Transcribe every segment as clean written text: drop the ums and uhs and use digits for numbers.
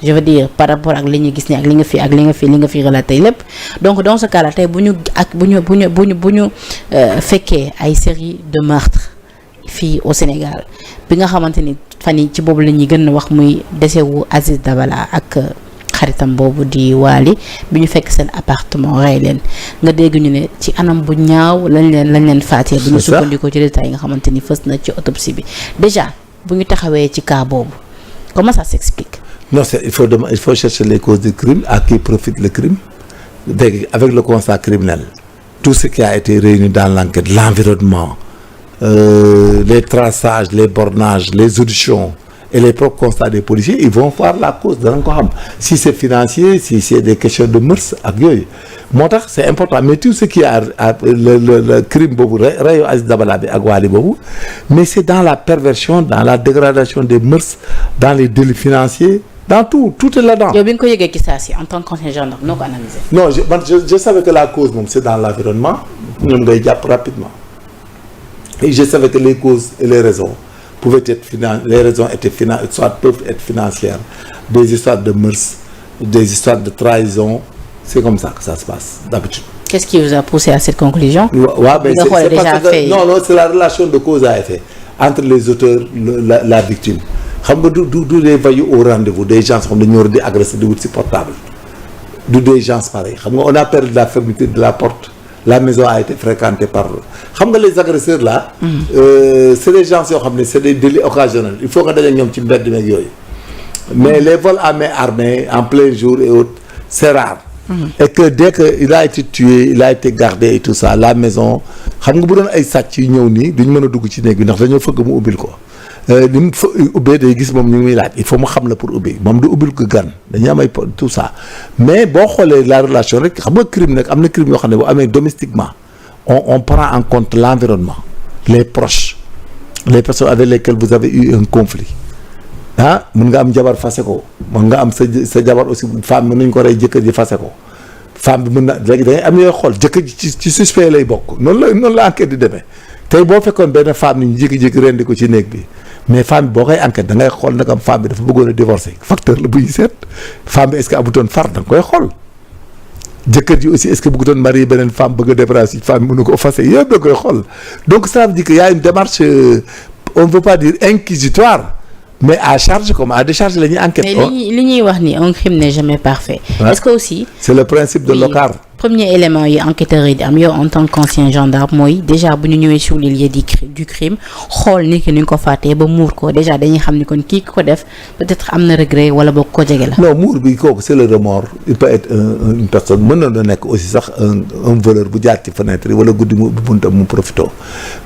je veux dire par rapport ak li ñu gis ni ak li nga fi relaté lépp donc dans ce cas là tey bu ñu fekkee ay série de meurtres fii au Sénégal bi nga xamante ni fan yi ci boobu la ñuy gën a wax muy décès wu Aziz Dabala ak xaritam boobu di Wally bi ñu fekk seen appartement rey leen nga dégg ñu ne ci anam bu ñaaw lañ leen faatee bu ñu sukkandikoo ci détails yi nga xamante ni fës na ci autopsie bi déjà bu ñu taxawee ci cas boobu comment ça s'explique? Non, il faut chercher les causes du crime, à qui profite le crime. Avec le constat criminel, tout ce qui a été réuni dans l'enquête, l'environnement, les traçages, les bornages, les auditions et les propres constats des policiers, ils vont voir la cause de l'enquête. Si c'est financier, si c'est des questions de mœurs, c'est important. Mais tout ce qui a le crime, Aziz Dabala ak Wally boobu, mais c'est dans la perversion, dans la dégradation des mœurs, dans les délits financiers, dans tout est là-dedans. yow bi nga ko yëgee ci saa si en tant que conseiller gendarme noo ko analyser? Non, je savais que la cause c'est dans l'environnement, ñoom ngay jàpp rapidement. Et je savais que les causes et les raisons pouvaient être les raisons étaient peuvent être financières, des histoires de mœurs, des histoires de trahison. C'est comme ça que ça se passe d'habitude. Qu'est-ce qui vous a poussé à cette conclusion? C'est la relation de cause à effet entre les auteurs, la victime. Xam nga du des voyous au rendez-vous, des gens comme dañu war di agresser di wut ci portable. Du des gens pareils. Xam nga on a perdu la fermeture de la porte. La maison a été fréquentée par xam nga les agresseurs là. C'est des gens yoo xam ne c'est des délits occasionnels. Il faut nga daje ñoom ci mbedd meeg yooyu. Mais les vols à main armée en plein jour et autres, c'est rare. Et que dès que il a été tué, il a été gardé et tout ça, la maison xam nga bu doon ay sàcc yu ñëw nii duñ mën a dugg ci néeg bi ndax dañoo fëgg mu ubbil ko. Li mu fa ubbee day gis moom ñu ngi muy laaj il faut mu xam la pour ubbi moom du ubbil ko gan dañuy am ay tout ça mais boo xoolee la relation rek xam nga crime nag am na crime yoo xam ne bu amee domestiquement on prend en compte l'environnement, les proches, les personnes avec lesquelles vous avez eu un conflit. Mën nga am jabar fase ko, mën nga am sa jabar aussi femme mën nañ ko rey jëkkër ji fase ko, femme bi mën na léegi da ngay am yooy xool jëkkër ji ci suspect lay bokk noonu la enquête di demee. Tey boo fekkoon benn femme ni ñu jékki-jékki rendi ko ci néeg bi mais femme bi boo koy enquête da ngay xool nag am femme bi dafa bëggoon a divorcer facteur la buy seet femme bi est-ce que amutoon far da nga koy xool. Jëkkër ji aussi est-ce que bëggutoon marier beneen femme bëgg a débarrasser femme bi mënu ko fase yëpp da koy xool donc ça veut dire que y a une démarche on ne veut pas dire inquisitoire mais à charge comme à décharge la ñuy enquête. mais li ñuy wax ni un crime n'est jamais parfait. Ouais. Est-ce que aussi. C'est le principe de l'OCAR. Premier élément yi enquêteurs yi di am yow en tant qu'ancien gendarme mooy déjà bu ñu ñëwee sur les lieux du crime xool ni ki ni ñu ko fàttee ba muur ko déjà dañuy xam ni kon kii ko def peut-être am na regret wala boog ko jege la. Non muur bi kooku c'est le remords il peut être une personne mën na nekk aussi sax un voleur bu jaar ci fenêtre yi wala guddi mu buntam mu profito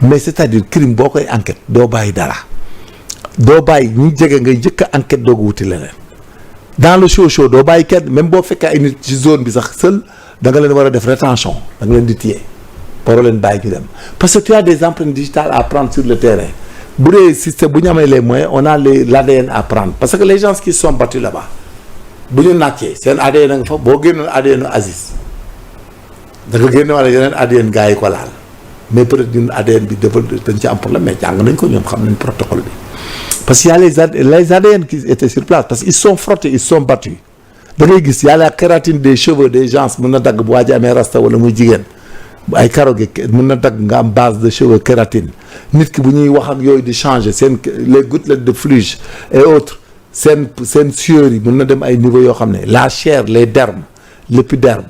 mais c'est-à-dire crime boo koy enquête doo bàyyi dara doo bàyyi ñu jege ngay njëkk a enquête doo ko wuti leneen dans le show doo bàyyi kenn même boo fekkee ay nit ci zone bi sax seul. da nga leen war a def rétention da nga leen di téye pour leen bàyyi ñu dem parce que tu as des empreintes digitales à prendre sur le terrain bu dee système bu ñu amee les moyens on a l'ADN à prendre parce que les gens qui sont battus là-bas bu ñu nàccee seen ADN nga fa boo génnoon ADN Aziz da nga génne wala yeneen ADN gars yi ko laal mais peut-être ñun ADN bi dañ ci am problème mais jàng nañ ko ñoom xam nañ protocole bi parce que y a les ADN qui étaient sur place parce que ils sont frottés ils sont battus. Da ngay gis y'a la kératine des cheveux des gens mën na dagg bu waa ji amee rasta wala muy jigéen ay karo gi mën na dagg nga am base de cheveux kératine nit ki bu ñuy wax ak yooyu di changer seen les gouttelettes de fluide et autres seen sueur yi mën na dem ay niveau yoo xam ne la chair les dermes l'épiderme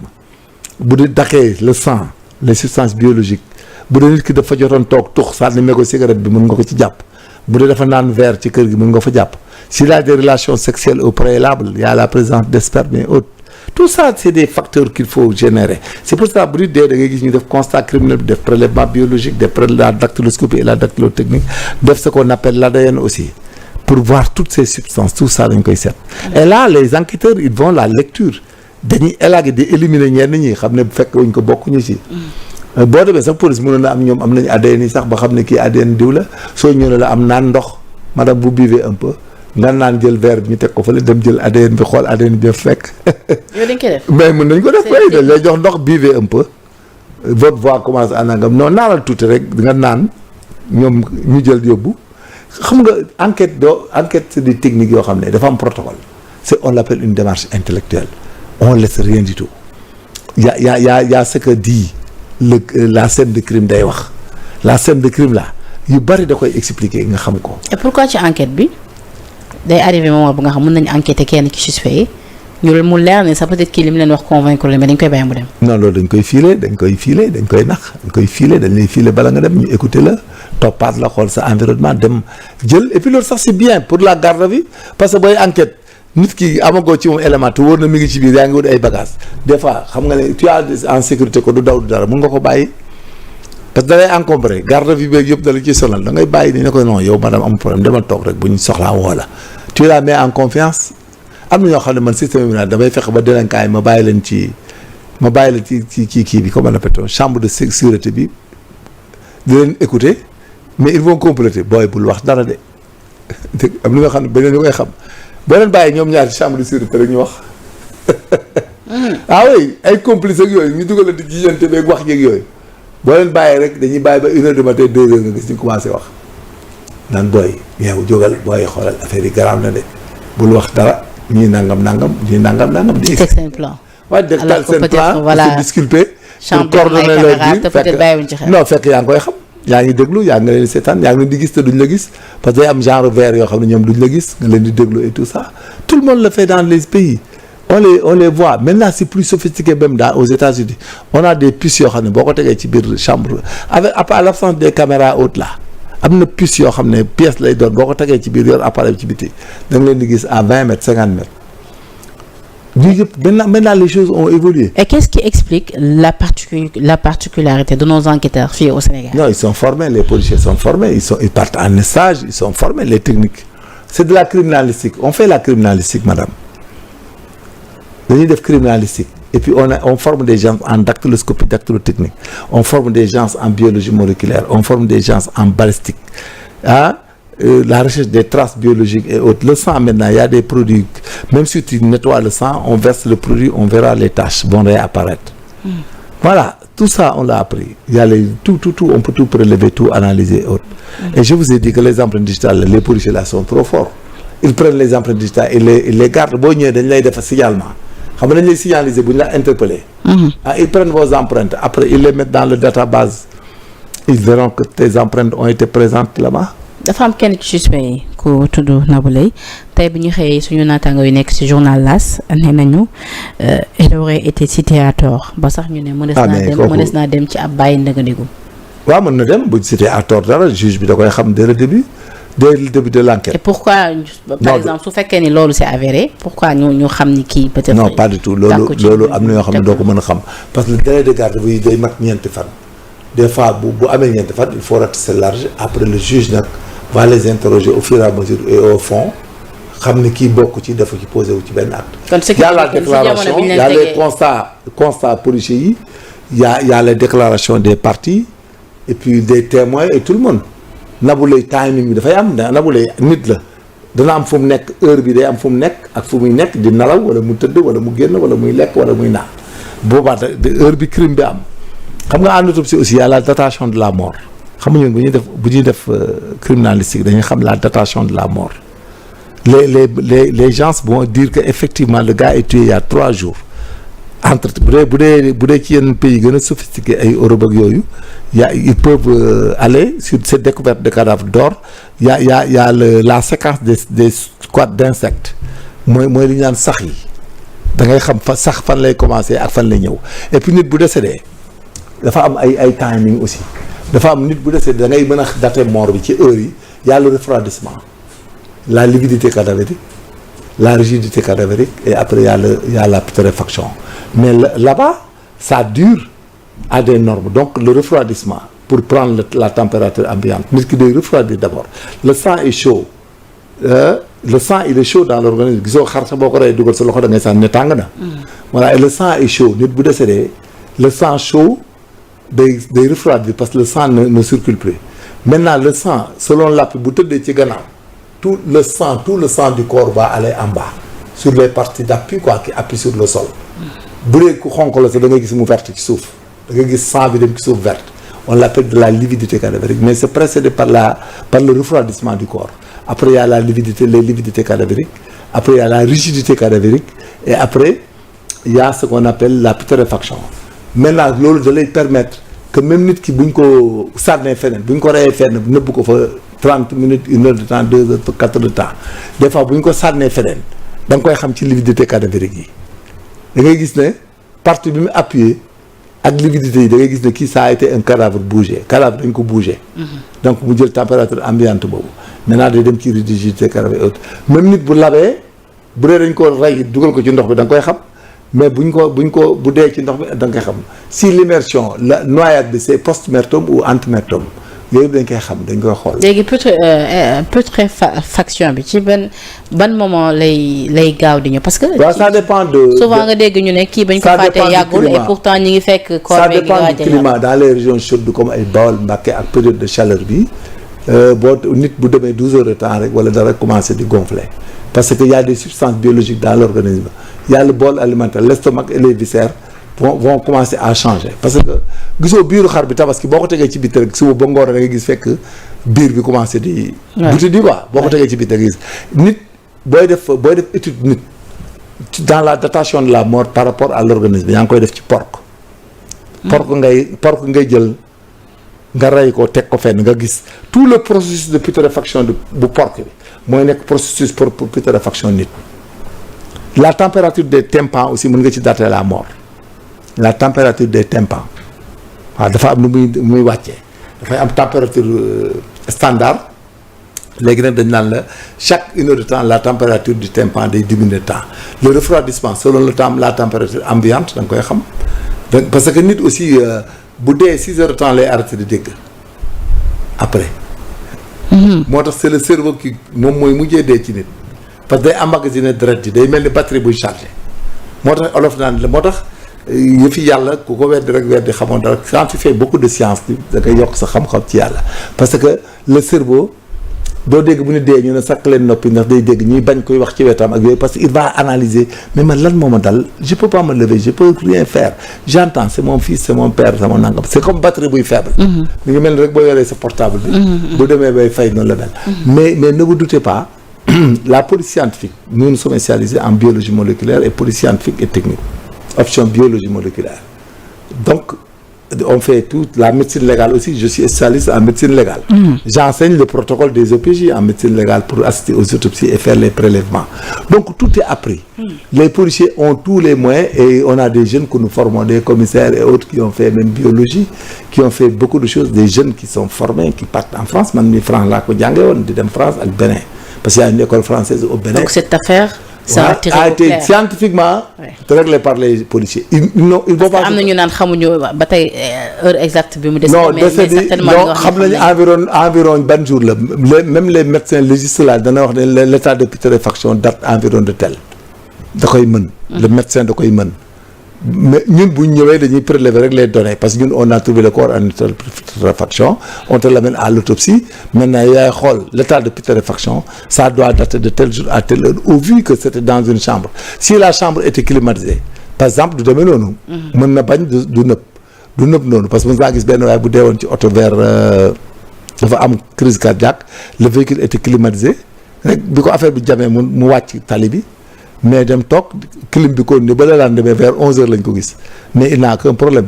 bu di dakkee le sang les substances biologiques bu dee nit ki dafa jotoon toog tux sànni mégo cigarette bi mën nga ko ci jàpp bu dee dafa naan verre ci kër gi mën nga fa jàpp. S'il y a des relations sexuelles au préalable, il y a la présence de sperme et autres. Tout ça, c'est des facteurs qu'il faut générer. C'est pour ça que da ngay gis ñu def constat criminel, def prélèvement biologique, def la dactyloscopie et la dactylotechnique, def ce qu'on appelle l'ADN aussi, pour voir toutes ces substances, tout ça dañ koy seet. Et là, les enquêteurs, ils vont la lecture. Dañuy élaguer di éliminer ñenn ñi xam ne bu fekk wuñ ko bokkuñu ci. Boo demee sax police mënoon na am ñoom am nañu ADN yi sax ba xam ne kii ADN diw la soo ñëwee la am naan ndox madame vous buvez un peu. nga naan jël verre bi ñu teg ko fële dem jël ADN bi xool ADN bi fekk. yow dañ koy def. mais mën nañ ko def bay dañ lay jox ndox buvez un peu votre voix commence à nangam non naanal tuuti rek nga naan ñoom ñu jël yóbbu xam nga enquête c'est des techniques yoo xam ne dafa am protocole on l'appelle une démarche intellectuelle. On laisse rien du tout. Il y a ce que dit la scène de crime day wax. La scène de crime là yu bari da koy expliquer nga xam ko. Et pourquoi ci enquête bi day arrivé moment bu nga xam mën nañu enquêter kenn ci suspect yi ñu mu leer ne ça peut-être kii li mu leen wax convaincre mais dañ koy bàyyi mu dem. Non loolu dañ koy filer dañ koy nax dañ koy filer dañ lay filer bala nga dem ñu écouter la toppaat la xool sa environnement dem jël et puis loolu sax c'est bien pour la garde à vue parce que booy enquête nit ki amagoo ci moom élément te wóor na mi ngi ci biir yaa ngi wut ay bagages des fois xam nga ne tu as en sécurité ko du daw du dara mun nga ko bàyyi parce que da lay encombré garde à vue beeg yëpp da la ciy sonal da ngay bàyyi ni ne ko non yow madame amul problème demal toog rek bu ñu soxlaa woo la tu la mets en confiance. am na ñoo xam ne man système bi naan damay fexe ba délinquant yi ma bàyyi leen ci kii bi comment on appelle chambre de sécurité bi di leen écouter mais ils vont compléter booy bul wax dara de dégg am na ñoo xam ne beneen ñu koy xam boo leen bàyyi ñoom ñaar ci chambre de sécurité rek ñu wax ah oui ay complices ak yooyu ñu dugal di jiyante beeg wax yeeg yooyu boo leen bàyyi rek dañuy bàyyi ba 1h du matin 2h nga gis ñu commencé wax naan booy yow jógal booy xoolal affaire yi garaaw na de bul wax dara. ñii nangam. di teg seen plan. waaye de teg seen plan voilà disculper. pour coordonner leur vie fekk yaa ngi koy xam. yaa ngi déglu yaa ngi leen di seetaan yaa ngi leen di gis te duñ la gis parce que day am genre verre yoo xam ne ñoom duñ la gis nga leen di déglu et tout ça tout le monde le fait dans les pays on les voit maintenant c'est plus sophistiqué même aux États-Unis on a des puces yoo xam ne boo ko tegee ci biir chambre avec à l'absence des caméras hautes là. am na puce yoo xam ne pièce lay doon boo ko tegee ci biir yor appareil ci biti da nga leen di gis à 20 mètres 50 mètres lii yëpp maintenant les choses ont évolué. Et qu'est-ce qui explique la particularité de nos enquêteurs fii au Sénégal? Non, ils sont formés, les policiers sont formés, ils partent en stage, ils sont formés, les techniques. C'est de la criminalistique. On fait la criminalistique, madame. dañuy def criminalistique. Et puis on forme des gens en dactyloscopie, dactylotechnique. On forme des gens en biologie moléculaire. On forme des gens en balistique. La recherche des traces biologiques et autres. Le sang maintenant, il y a des produits. Même si tu nettoies le sang, on verse le produit, on verra les taches vont réapparaître. Voilà, tout ça on l'a appris. Il y a tout, on peut tout prélever, tout analyser et autres. Et je vous ai dit que les empreintes digitales, les policiers là sont trop forts. Ils prennent les empreintes digitales et les gardent. Boo ñëwee dañ lay def signalement. Xam nga dañ lay signaliser bu ñu la interpeller. Ils prennent vos empreintes. Après ils les mettent dans le database. Ils verront que tes empreintes ont été présentes là-bas. dafa am kenn ci suspect yi ku tudd Nabou Leye tey bi ñu xëyee suñu naataango yu nekk ci journal L'As nee nañu il aurait été cité à tort ba sax ñu ne mënees naa dem ci ab bàyyi ndëgëndiku. waaw mën na dem bu cité à tort dara juge bi da koy xam dès le début de l'enquête. Et pourquoi par exemple su fekkee ni loolu c'est avéré pourquoi ñu xam ni kii peut-être. Non pas du tout loolu am na yoo xam ne doo ko mën a xam parce que le délai de garde bi day mat ñeenti fan des fois bu amee ñeenti fan il faut ratisser large après le juge nag va les interroger au fur et à mesure et au fond xam ne kii bokk ci dafa ci posé wu ci benn acte. Il y a la déclaration il y a les constats policiers yi il y a les déclarations des parties et puis des témoins et tout le monde. Nabou Leye timing bi dafay am Nabou Leye nit la dana am fu mu nekk heure bi day am fu mu nekk ak fu muy nekk di nalaw wala mu tëdd wala mu génn wala muy lekk wala muy naan boobaa heure bi crime bi am xam nga en autopsie aussi y a la datation de la mort xam nga ñun bu ñuy def criminalistique dañuy xam la datation de la mort les gens vont dire que effectivement le gars est tué il y a 3 jours entre bu dee ci yenn pays gën a sophistiqué ay Europe ak yooyu ils peuvent aller sur cette découverte de cadavres d'or y a la séquence des squats d'insectes mooy li ñu naan sax yi da ngay xam sax fan lay commencer ak fan lay ñëw et puis nit bu décédé dafa am ay timing aussi dafa am nit bu décédé da ngay mën a dater mort bi ci heure yi y a le refroidissement la lividité cadavérique la rigidité cadavérique et après y a la putréfaction mais là-bas ça dure à des normes donc le refroidissement pour prendre la température ambiante nit ki day refroidir d'abord le sang est chaud le sang il est chaud dans l'organisme gisoo xar sa boo ko rey dugal sa loxo da ngay sànni ne tàng na voilà et le sang est chaud nit bu décédé le sang chaud day refroidir parce que le sang ne circule plus maintenant le sang selon l'appui bu tëddee ci gannaaw tout le sang du corps va aller en bas sur les parties d'appui quoi qui appuient sur le sol bu dee ku xonq la sax da ngay gis mu verte ci suuf da ngay gis sang bi dem ci suuf verte on l'appelle de la lividité cadavérique mais c'est précédé par le refroidissement du corps après il y a les lividités cadavériques après il y a la rigidité cadavérique et après il y a ce qu'on appelle la putréfaction maintenant loolu da lay permettre que même nit ki bu ñu ko sànnee feneen bu ñu ko reyee fenn nëbb ko fa 30 minutes 1 heure de temps 2 heures 4 heures de temps des fois bu ñu ko sànnee feneen da nga koy xam ci lividité cadavérique yi da ngay gis ne partie bi mu appuyé ak lividité yi da ngay gis ne kii ça a été un cadavre bougé cadavre dañ ko bougé. Donc mu jël température ambiante boobu maintenant day dem ci rigidité cadavre haute même nit bu labee bu dee dañ ko rey dugal ko ci ndox bi da nga koy xam mais bu dee ci ndox bi da nga koy xam si l'immersion la noyade bi c'est post-mortem ou ante-mortem yooyu dañ koy xam dañ koy xool. léegi putréfaction bi ci ban moment lay gaaw di ñëw parce que. waaw ça dépend de. souvent nga dégg ñu ne kii bañ ko fàttee yàggul et pourtant ñi ngi fekk. corps bi ça dépend du climat dans les régions chaudes comme ay Bawol Mbacké ak période de chaleur bi boo nit bu demee 12 heures de temps rek wala dara commencer di gonfler parce que y a des substances biologiques dans l'organisme il y a le bol alimentaire l'estomac et les viscères vont commencer à changer parce que gisoo biiru xar bi tabaski boo ko tegee ci biir rek suba ba ngoor da nga gis fekk biir bi commencé di. buti di quoi boo ko tegee ci biir da nga gis nit booy def étude nit dans la datation de la mort par rapport à l'organisme yaa ngi koy def ci porc. porc ngay jël nga rey ko teg ko fenn nga gis tout le processus de putréfaction bu porc bi mooy nekk processus pour putréfaction nit. La température des tympans aussi mën nga ci dater la mort. La température des tympans waaw dafa am nu muy wàccee dafay am température standard léegi nag dañ naan la chaque 1 heure de temps la température du tympan day diminuer de temps le refroidissement selon le temps la température ambiante da nga koy xam donc parce que nit aussi bu dee 6 heures de temps lay arrêté di dégg après. moo tax c'est le cerveau qui moom mooy mujjee dee ci nit parce que day emmagasiner deret ji day mel ni batterie buy chargé moo tax olof naan la moo tax. yëfi yàlla ku ko weddi rek weddi xamoon dara quand tu fais beaucoup de science da ngay yokk sa xam-xam ci yàlla parce que le cerveau doo dégg bu ñu dee ñu ne sakk leen noppi ndax day dégg ñuy bañ koy wax ci wetam ak yooyu parce que il va analyser mais man lan moo ma dal je peux pas me lever je peux rien faire j'entends c'est mon fils c'est mon père c'est mon nangam c'est comme batterie buy faible mi ngi mel ni rek boo yoree sa portable bi bu demee bay fay noonu la mel mais ne vous doutez pas la police scientifique nous sommes spécialisés en biologie moléculaire et police scientifique et technique option biologie moléculaire donc on fait toute la médecine légale aussi je suis spécialiste en médecine légale j'enseigne le protocole des OPJ en médecine légale pour assister aux autopsies et faire les prélèvements donc tout est appris les policiers ont tous les moyens et on a des jeunes que nous formons des commissaires et autres qui ont fait même biologie qui ont fait beaucoup de choses des jeunes qui sont formés qui partent en France man mi France laa ko jànge woon di dem France ak Bénin parce qu'il y a une école française au Bénin. Donc cette affaire ça a été scientifiquement réglé par les policiers. Ils vont pas. am na ñu naan xamuñu ba tey heure exacte bi mu des. non certainement non xam nañu environ ban jour la même les médecins légistes là dana wax ne l'état de putréfaction date environ de tel da koy mën. le médecin da koy mën. mais ñun bu ñu ñëwee dañuy prélever rek les données parce que ñun on a trouvé le corps en état de putréfaction on te l'amène à l'autopsie maintenant yaay xool l'état de putréfaction ça doit dater de tel jour à telle heure au vu que c'était dans une chambre si la chambre était climatisée par exemple du demee noonu mën na bañ du nëb noonu parce que mën ngaa gis benn waaye bu deewoon ci oto vers dafa am crise cardiaque le véhicule était climatisé rek bi ko affaire bi jamee mu wàcc tali bi mais dem toog clim bi ko ni ba la daan demee vers 11 heures lañ ko gis mais il n'a aucun problème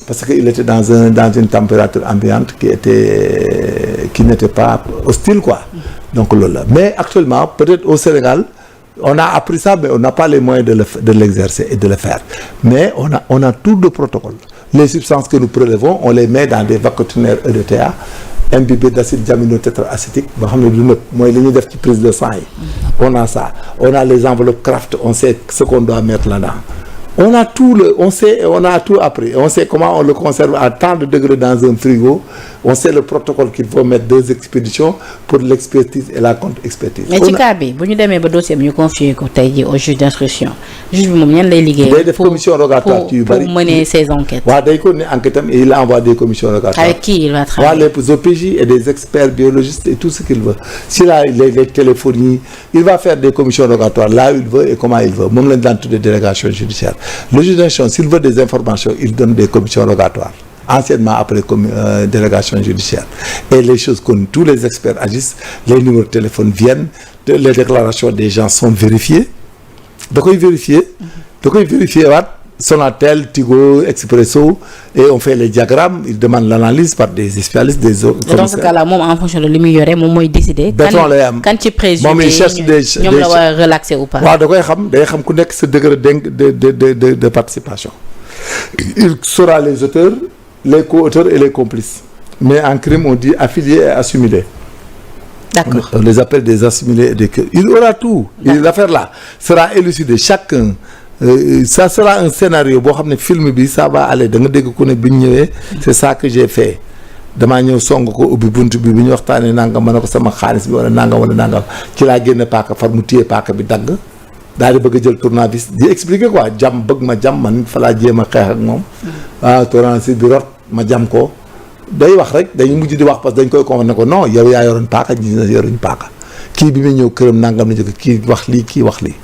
parce que il était dans une température ambiante qui n'était pas hostile quoi donc loolu la mais actuellement peut-être au Sénégal on a appris ça mais on n'a pas les moyens de l'exercer et de le faire mais on a tout le protocole les substances que nous prélevons on les met dans des vacuotuneurs EDTA imbibé d'acide diaminotétraacétique boo xam ne du nëb mooy li ñuy def ci prise de sang yi on a ça on a les enveloppes Kraft on sait ce qu'on doit mettre là-dedans on a tout on sait et on a tout appris on sait comment on le conserve à tant de degrés dans un frigo on sait le protocole qu'il faut mettre 2 expéditions pour l'expertise et la contre-expertise. mais ci cas bi bu ñu demee ba dossier bi ñu confier ko tey jii au juge d'instruction juge bi moom ñan lay liggéey. day def commission rogatoire ci yu bari pour mener ces enquêtes. waaw day ko ne enquête am et il envoie des commissions rogatoires. avec qui il va travailler. les OPJ et des experts biologistes et tout ce qu'il veut s'il a les téléphonies il va faire des commissions rogatoires là où il veut et comment il veut moom lañ daan tuddee délégation judiciaire le juge d'instruction s'il veut des informations il donne des commissions rogatoires. Anciennement appelé comme délégation judiciaire et les choses comme tous les experts agissent les numéros de téléphone viennent les déclarations des gens sont vérifiées da koy vérifier waat Sonatel, Tigo, Expresso, et on fait les diagrammes, ils demandent l'analyse par des spécialistes, des autres. Dans ce cas-là, moom en fonction de li muy yore moom mooy décider. kan ci présumé ñoom la war a relaxer ou pas. waaw da koy xam day xam ku nekk sa degré de participation. Il saura les auteurs, les co-auteurs et les complices. Mais en crime, on dit affiliés et assimilés. D'accord. On les appelle des assimilés et des... Il aura tout. L'affaire là sera élucidée. Chacun... ça sera un scénario boo xam ne film bi ça va aller da nga dégg ku ne bi ñu ñëwee c'est ça que j'ai fait damaa ñëw song ko ubbi bunt bi ñu waxtaanee nangam ma ne ko sama xaalis bi wala nangam ci laa génn paaka far mu téye paaka bi dagg daal di bëgg a jël tournevis di expliquer quoi jam bëgg ma jam man fa laa jéem a xeex ak moom tournevis bi rot ma jam ko day wax rek dañu mujj di wax parce que dañ koy confondre ne ko non yow yaa yoroon paaka ñi yoruñ paaka kii bi muy ñëw këram nangam na jóge kii wax lii kii wax lii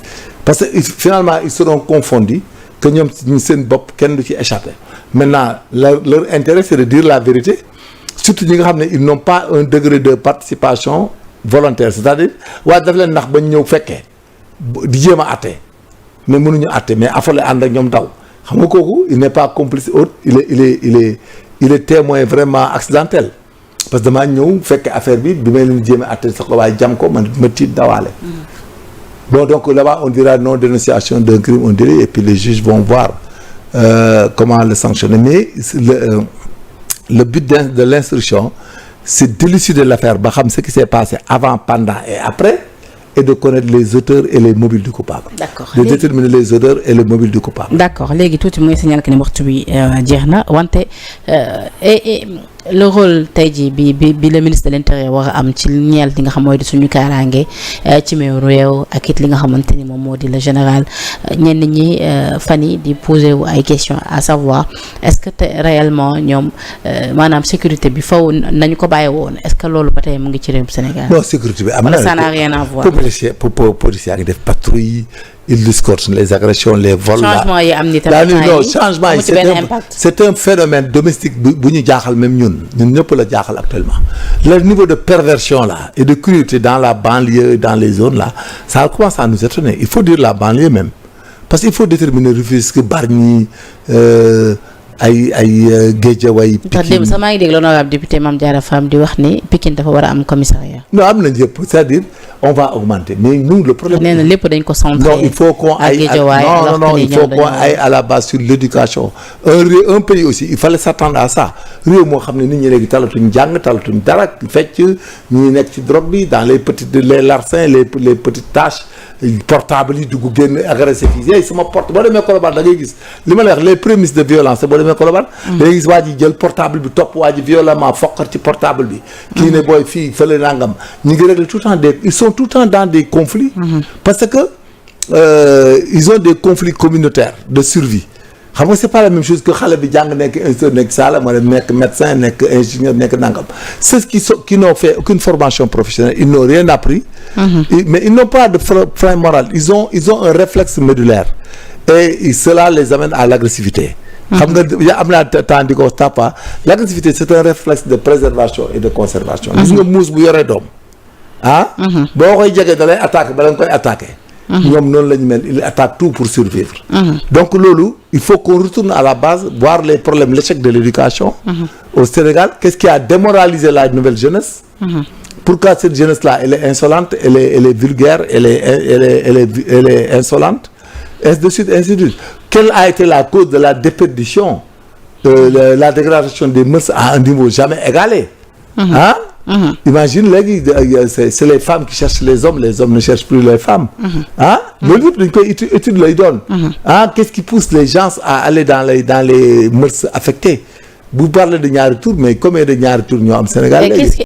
parce que finalement ils seront confondus que ñoom seen bopp kenn du ci échapper maintenant leur intérêt c'est de dire la vérité surtout ñi nga xam ne ils n'ont pas un degré de participation volontaire c'est-à-dire waaye daf leen nax bañ ñëw fekkee di jéem a àtte mais mënuñu àtte mais afale ànd ak ñoom daw xam nga kooku il n'est pas complice autre il est témoin vraiment accidentel parce que damaa ñëw fekke affaire bi may leen jéem a àtte sax la waaye jam ko man ma tiit dawaale. Bon, donc là-bas, on dira non dénonciation d'un crime, un délit, et puis les juges vont voir comment le sanctionner. Mais le but de l'instruction, c'est d'élucider l'affaire, ba xam ce qui s'est passé avant, pendant et après, et de connaître les auteurs et les mobiles du coupable. D'accord. De déterminer les auteurs et les mobiles du coupable. D'accord. Léegi tuuti mooy signal que ne waxtu bi jeex na wante et le rôle tey jii bi le ministre de l'intérieur war a am ci ñeel li nga xam mooy di suñu kaaraange ci meew réew ak it li nga xamante ni moom moo di le général ñenn ñi fan yi di poser wu ay questions à savoir est-ce que réellement ñoom maanaam sécurité bi faw nañu ko bàyyi woon est-ce que loolu ba tey mu ngi ci réew Sénégal. Non, sécurité bi am na. wala ça n'a rien à voir. policier ngi def patrouille. Il escorte les agressions, les vols. Changement yi am ni tamit changement yi c'est un phénomène domestique bu ñu jaaxal même ñun ñëpp la jaaxal actuellement. Le niveau de perversion là et de cruauté dans la banlieue, dans les zones là, ça commence à nous étonner. Il faut dire la banlieue même. Parce qu'il faut déterminer Rufisque, Bargny, ay Guédiawaye, Pikine. Sax maa ngi dégg l'honorable député Mame Diarra Fam di wax ni Pikine dafa war a am commissariat. Non, am nañ yëpp, c'est-à-dire on va augmenter mais nous le problème. nee na lépp dañ ko centré. Non, il faut qu'on aille à la base sur l'éducation. Un pays aussi il fallait s'attendre à ça réew moo xam ne nit ñi léegi talatuñ jàng talatuñ dara fecc ñi nekk ci drogue bi dans les larcins les petites tâches portable yi dugg génn agressé fii yey sama porte boo demee Colobane da ngay gis li ma lay wax les prémices de violence boo demee Colobane da ngay gis waa ji jël portable bi topp waa ji violemment foqar ci portable bi kii ne booy fii fële nangam ñu ngi régler tout le temps ils sont tout le temps dans des conflits parce que ils ont des conflits communautaires de survie xam nga c'est pas la même chose que xale bi jàng nekk ingénieur nekk saala wala nekk médecin nekk ingénieur nekk nangam ceux qui n'ont fait aucune formation professionnelle ils n'ont rien appris mais ils n'ont pas de frein moral ils ont un réflexe médulaire et cela les amène à l'agressivité xam nga am naa temps di ko tàppa l'agressivité c'est un réflexe de préservation et de conservation gis nga muus bu yoree doom boo koy jege da lay attaquer bala nga koy attaquer ñoom noonu la ñu mel il attaque tout pour survivre donc loolu il faut qu'on retourne à la base voir les problèmes l'échec de l'éducation au Sénégal qu'est-ce qui a démoralisé la nouvelle jeunesse pourquoi cette jeunesse là elle est insolente elle est vulgaire elle est insolente ainsi de suite quelle a été la cause de la déperdition la dégradation des mœurs à un niveau jamais égalé imagine léegi c'est les femmes qui cherchent les hommes ne cherchent plus les femmes loolu yëpp dañ koy étude lay doon qu'est-ce qui pousse les gens à aller dans les mœurs affectées vous parlez de ñaari tour mais combien de ñaari tour ñoo am Sénégal léegi